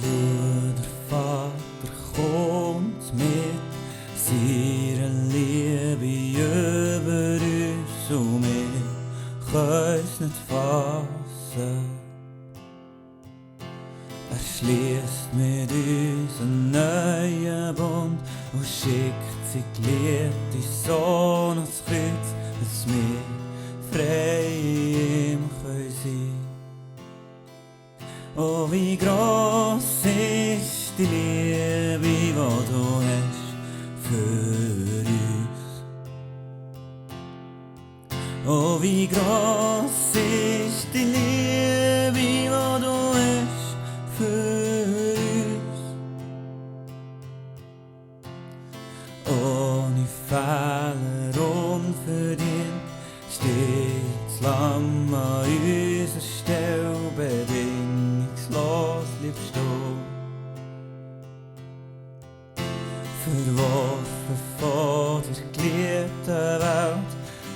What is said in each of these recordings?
Der Vater kommt mit seiner Liebe über uns und wir können es nicht fassen. Er schließt mit uns einen neuen Bund und schickt sein geliebten Sohn ans Kreuz, dass wir frei in ihm können sein. Oh, wie gross ist die Liebe, die du hast für uns. Oh, wie gross ist die Liebe, die du hast für uns. Ohne Fehler unverdient steht das Lamm an unserer Stelle, bedingungslos liebst du. Verworfen von der geliebten Welt,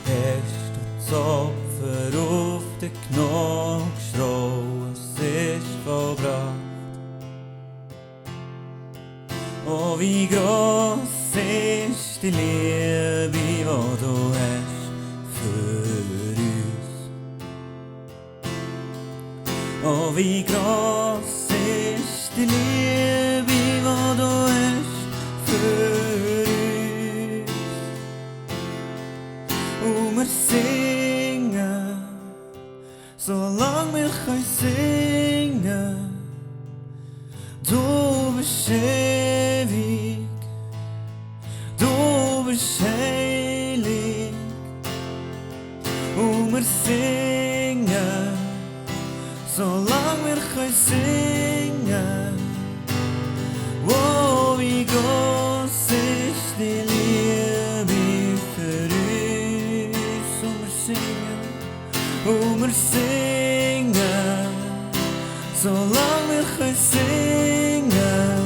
hast du das Opfer auf dich genommen, geschrien, es ist vollbracht. Oh, wie gross ist die Liebe, die du hast für uns. Oh, wie gross ist die Liebe, die du hast für uns. Und wir singen, solange wir können singen. Du bist ewig, du bist heilig. Und wir singen, solange wir können singen. Oh, wie groß ist die Liebe für uns. Und wir singen, solange wir können singen.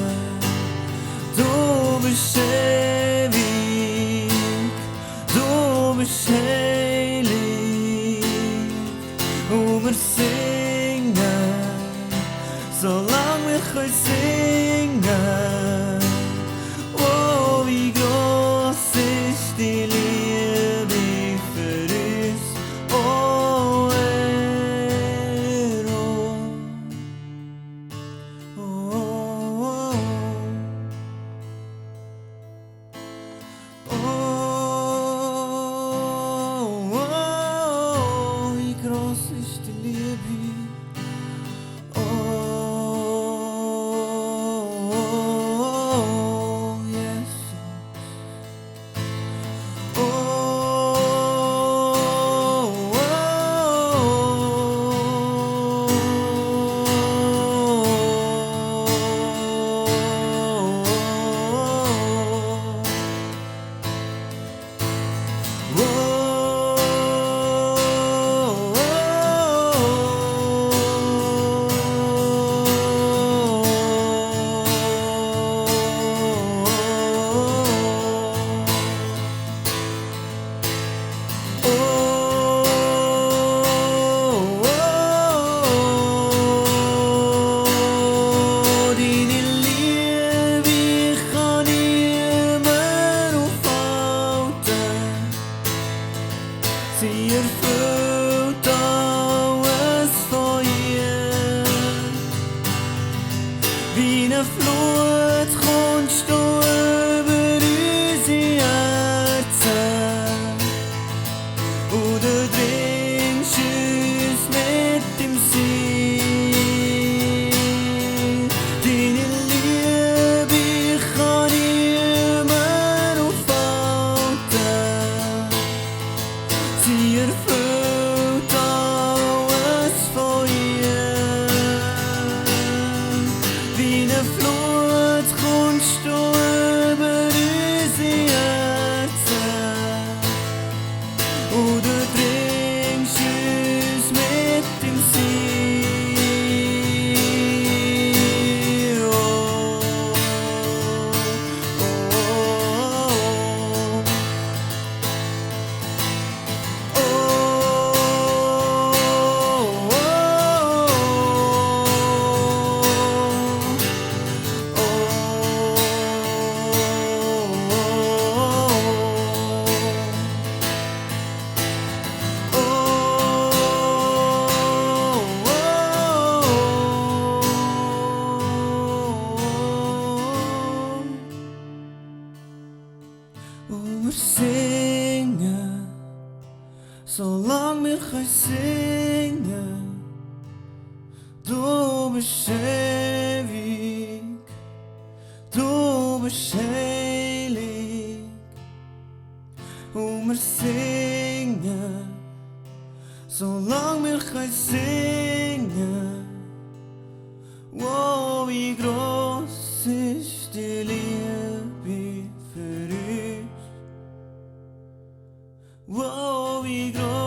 Du bist ewig, du bist heilig. Und wir singen, solange wir können singen. Oh, wie gross ist die Liebe für uns. Oh, wie groß ist die Liebe. Sie erfüllt alles von ihr. Wie eine Flut kommst du über unsere Herzen und du dringst uns mit dem Sieg. Deine Liebe kann niemand aufhalten. Sie erfüllt alles von ihr. Wie eine Flut bist ewig, du bist heilig, und wir singen, solang wir können singen. Wow, wie groß ist die Liebe für uns. Wow, wie groß